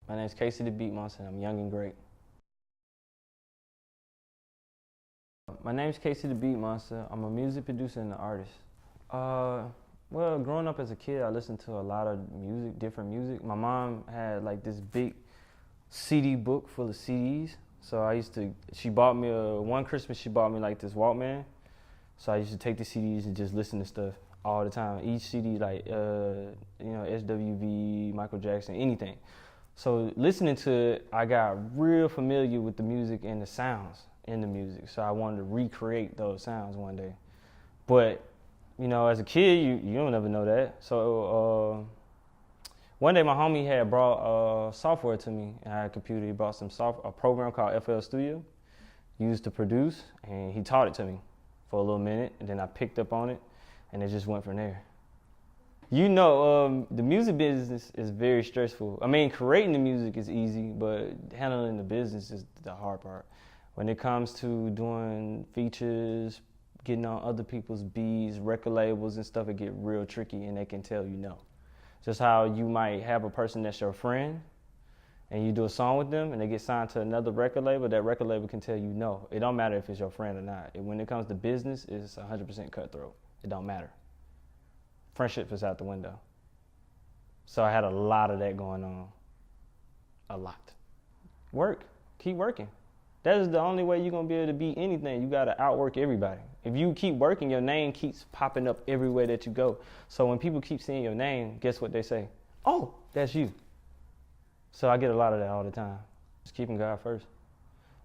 My name's Casey the Beatmonster, and I'm young and great. My name's Casey the Beatmonster. I'm a music producer and an artist. Well, growing up as a kid, I listened to a lot of music, different music. My mom had like this big CD book full of CDs. So she bought me one Christmas, she bought me like this Walkman. So I used to take the CDs and just listen to stuff all the time. Each CD, like, SWV, Michael Jackson, anything. So listening to it, I got real familiar with the music and the sounds in the music. So I wanted to recreate those sounds one day. But, as a kid, you don't ever know that. So one day my homie had brought software to me. I had a computer. He brought a program called FL Studio, used to produce, and he taught it to me for a little minute. And then I picked up on it, and it just went from there. The music business is very stressful. I mean, creating the music is easy, but handling the business is the hard part. When it comes to doing features, getting on other people's beats, record labels and stuff, it get real tricky, and they can tell you no. Just how you might have a person that's your friend, and you do a song with them, and they get signed to another record label, that record label can tell you no. It don't matter if it's your friend or not. When it comes to business, it's 100% cutthroat. It don't matter. Friendship is out the window. So I had a lot of that going on. A lot. Work. Keep working. That is the only way you're going to be able to beat anything. You got to outwork everybody. If you keep working, your name keeps popping up everywhere that you go. So when people keep seeing your name, guess what they say? Oh, that's you. So I get a lot of that all the time. Just keeping God first.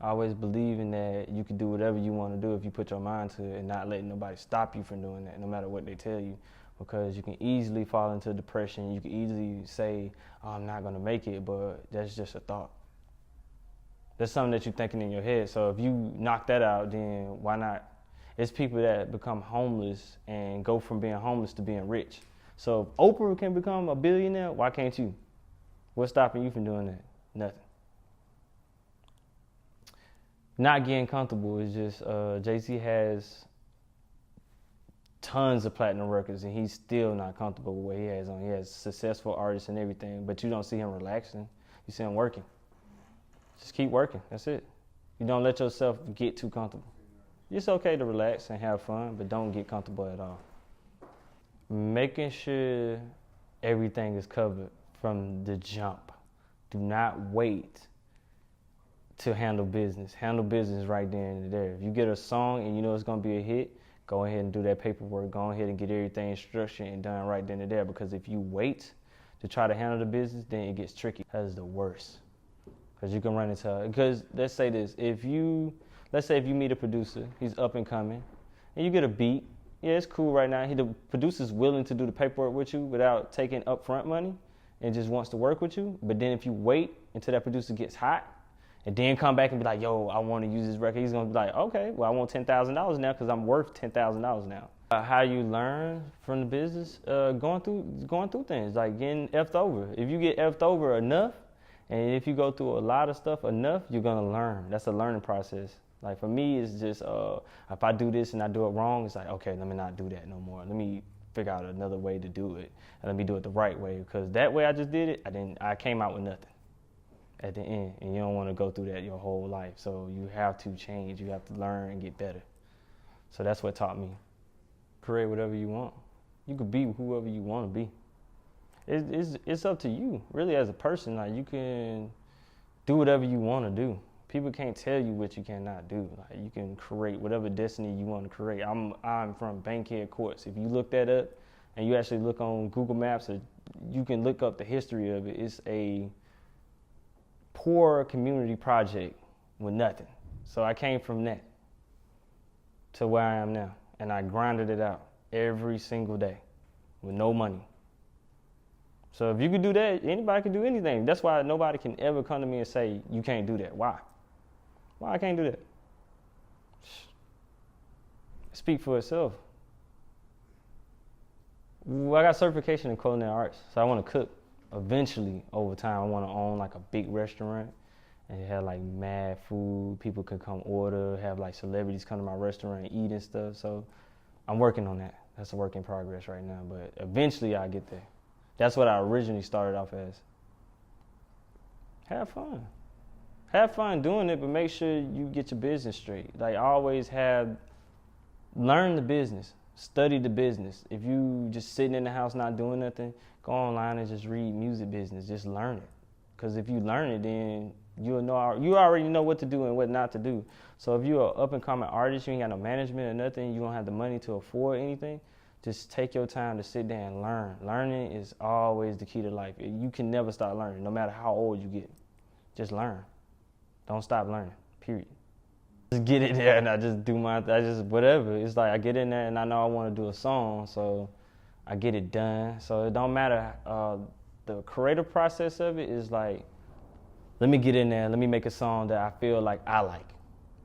I always believing that you can do whatever you want to do if you put your mind to it, and not letting nobody stop you from doing that, no matter what they tell you. Because you can easily fall into depression. You can easily say, oh, I'm not going to make it, but that's just a thought. That's something that you're thinking in your head. So if you knock that out, then why not? It's people that become homeless and go from being homeless to being rich. So if Oprah can become a billionaire, why can't you? What's stopping you from doing that? Nothing. Not getting comfortable is just, Jay-Z has tons of platinum records, and he's still not comfortable with what he has on. He has successful artists and everything, but you don't see him relaxing. You see him working. Just keep working. That's it. You don't let yourself get too comfortable. It's okay to relax and have fun, but don't get comfortable at all. Making sure everything is covered from the jump. Do not wait to handle business. Handle business right then and there. If you get a song and you know it's going to be a hit, go ahead and do that paperwork. Go ahead and get everything structured and done right then and there. Because if you wait to try to handle the business, then it gets tricky. That is the worst. Because you can run into, because let's say this, let's say if you meet a producer, he's up and coming, and you get a beat, yeah, it's cool right now. The producer's willing to do the paperwork with you without taking upfront money and just wants to work with you. But then if you wait until that producer gets hot, and then come back and be like, yo, I want to use this record, he's going to be like, okay, well, I want $10,000 now because I'm worth $10,000 now. How you learn from the business? Going through things, like getting effed over. If you get effed over enough, and if you go through a lot of stuff enough, you're going to learn. That's a learning process. Like for me, it's just, if I do this and I do it wrong, it's like, okay, let me not do that no more. Let me figure out another way to do it. And let me do it the right way. Because that way I just did it, I came out with nothing at the end, and you don't want to go through that your whole life. So you have to change, you have to learn and get better. So that's what taught me. Create whatever you want. You could be whoever you want to be. It's up to you, really, as a person. Like, you can do whatever you want to do. People can't tell you what you cannot do. Like, you can create whatever destiny you want to create. I'm from Bankhead Courts. If you look that up and you actually look on Google Maps, or you can look up the history of it. It's a poor community project with nothing. So I came from that to where I am now, and I grinded it out every single day with no money. So if you could do that, anybody can do anything. That's why nobody can ever come to me and say, you can't do that. Why? Why I can't do that? Speak for itself. I got certification in culinary arts, so I want to cook. Eventually, over time, I want to own like a big restaurant and have like mad food. People can come order, have like celebrities come to my restaurant and eat and stuff. So I'm working on that. That's a work in progress right now, but eventually I'll get there. That's what I originally started off as. Have fun. Have fun doing it, but make sure you get your business straight. Like always learn the business, study the business. If you just sitting in the house not doing nothing, go online and just read music business. Just learn it. Because if you learn it, then you already know what to do and what not to do. So if you're an up and coming artist, you ain't got no management or nothing, you don't have the money to afford anything, just take your time to sit there and learn. Learning is always the key to life. You can never stop learning, no matter how old you get. Just learn. Don't stop learning, period. Just get in there and I just whatever. It's like I get in there and I know I want to do a song, so I get it done. So it don't matter. The creative process of it is like, let me get in there, let me make a song that I feel like I like.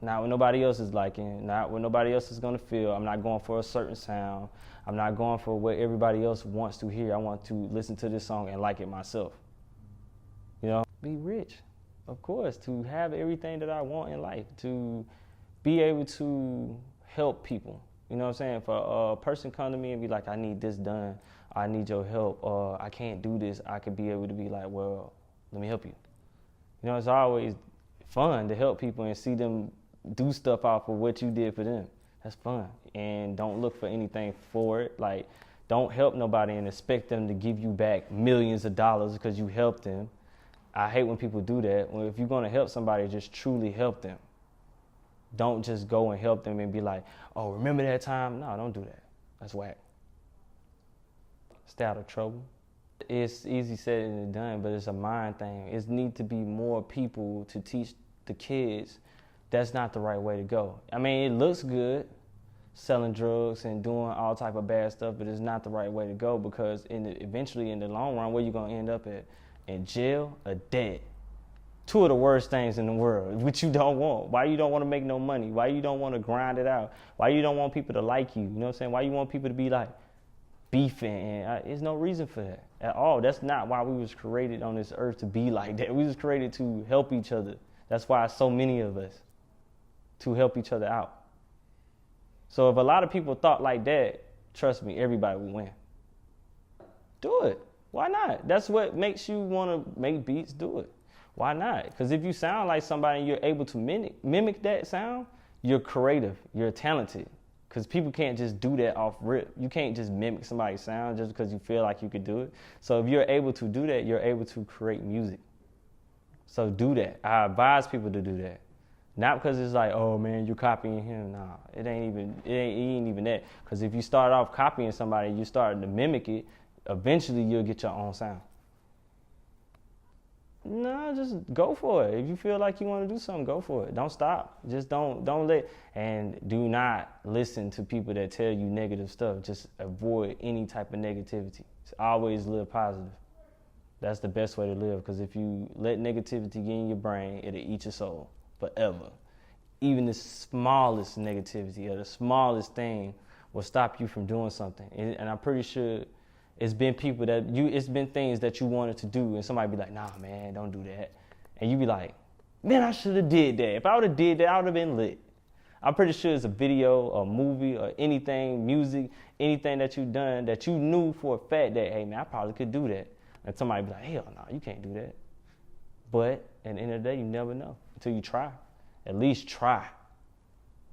Not what nobody else is liking, not what nobody else is gonna feel. I'm not going for a certain sound. I'm not going for what everybody else wants to hear. I want to listen to this song and like it myself. You know, be rich, of course, to have everything that I want in life, to be able to help people. You know what I'm saying? For a person come to me and be like, I need this done, I need your help, or I can't do this, I could be able to be like, well, let me help you. You know, it's always fun to help people and see them do stuff off of what you did for them. That's fun. And don't look for anything for it. Like, don't help nobody and expect them to give you back millions of dollars because you helped them. I hate when people do that. Well, if you're going to help somebody, just truly help them. Don't just go and help them and be like, oh, remember that time? No, don't do that. That's whack. Stay out of trouble. It's easy said and done, but it's a mind thing. It needs to be more people to teach the kids that's not the right way to go. I mean, it looks good, selling drugs and doing all type of bad stuff, but it's not the right way to go because eventually in the long run, where you going to end up at? In jail or dead. Two of the worst things in the world, which you don't want. Why you don't want to make no money? Why you don't want to grind it out? Why you don't want people to like you? You know what I'm saying? Why you want people to be like beefing? And there's no reason for that at all. That's not why we was created on this earth, to be like that. We was created to help each other. That's why so many of us, to help each other out. So if a lot of people thought like that, trust me, everybody would win. Do it. Why not? That's what makes you want to make beats. Do it. Why not? Because if you sound like somebody and you're able to mimic that sound, you're creative, you're talented. Because people can't just do that off rip. You can't just mimic somebody's sound just because you feel like you could do it. So if you're able to do that, you're able to create music. So do that. I advise people to do that. Not because it's like, oh man, you're copying him. Nah, it ain't even that. Because if you start off copying somebody, you start to mimic it, eventually you'll get your own sound. No, just go for it. If you feel like you want to do something, go for it. Don't stop. Just don't let, and do not listen to people that tell you negative stuff. Just avoid any type of negativity. Always live positive. That's the best way to live, because if you let negativity get in your brain, it'll eat your soul forever. Even the smallest negativity or the smallest thing will stop you from doing something. And I'm pretty sure it's been it's been things that you wanted to do, and somebody be like, nah, man, don't do that. And you be like, man, I should have did that. If I would have did that, I would have been lit. I'm pretty sure it's a video or movie or anything, music, anything that you've done that you knew for a fact that, hey, man, I probably could do that. And somebody be like, hell no, you can't do that. But at the end of the day, you never know until you try. At least try.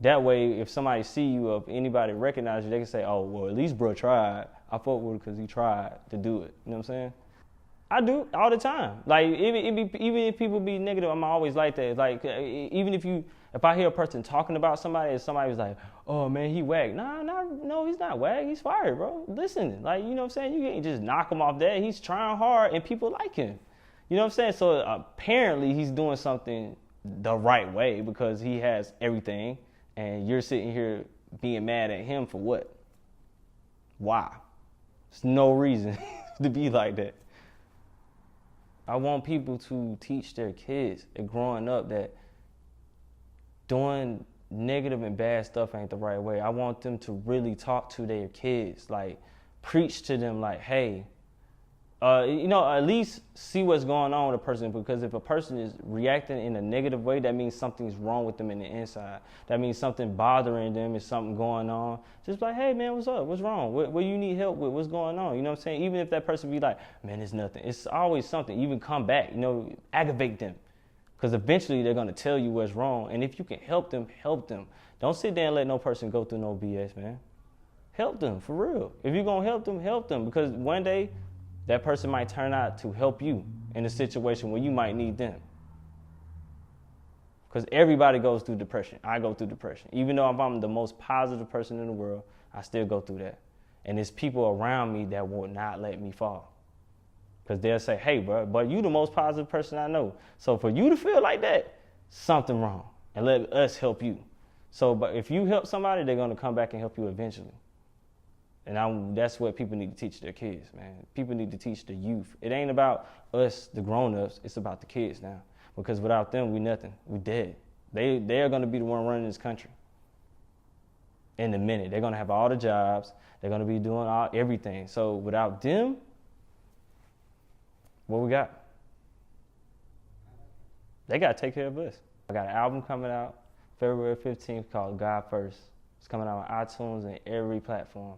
That way, if somebody see you or if anybody recognize you, they can say, oh, well, at least bro tried. I fuck with it because he tried to do it. You know what I'm saying? I do all the time. Like, even if people be negative, I'm always like that. Like, even if I hear a person talking about somebody and somebody was like, oh, man, he whack. No, he's not whack. He's fired, bro. Listen, like, you know what I'm saying? You can't just knock him off that. He's trying hard and people like him. You know what I'm saying? So apparently he's doing something the right way because he has everything, and you're sitting here being mad at him for what? Why? There's no reason to be like that. I want people to teach their kids that growing up that doing negative and bad stuff ain't the right way. I want them to really talk to their kids, like preach to them like, hey, At least see what's going on with a person, because if a person is reacting in a negative way, that means something's wrong with them in the inside. That means something bothering them, is something going on. Just like, hey man, what's up? What's wrong? What you need help with? What's going on? You know what I'm saying? Even if that person be like, man, it's nothing. It's always something. Even come back, aggravate them. Because eventually they're going to tell you what's wrong. And if you can help them, help them. Don't sit there and let no person go through no BS, man. Help them, for real. If you're going to help them, help them. Because one day, that person might turn out to help you in a situation where you might need them. Because everybody goes through depression. I go through depression. Even though I'm the most positive person in the world, I still go through that. And there's people around me that will not let me fall. Because they'll say, hey, bro, but you the most positive person I know. So for you to feel like that, something wrong. And let us help you. So, but if you help somebody, they're going to come back and help you eventually. And that's what people need to teach their kids, man. People need to teach the youth. It ain't about us, the grown-ups. It's about the kids now. Because without them, we nothing. We dead. They're going to be the one running this country. In a minute. They're going to have all the jobs. They're going to be doing everything. So without them, what we got? They got to take care of us. I got an album coming out February 15th called God First. It's coming out on iTunes and every platform.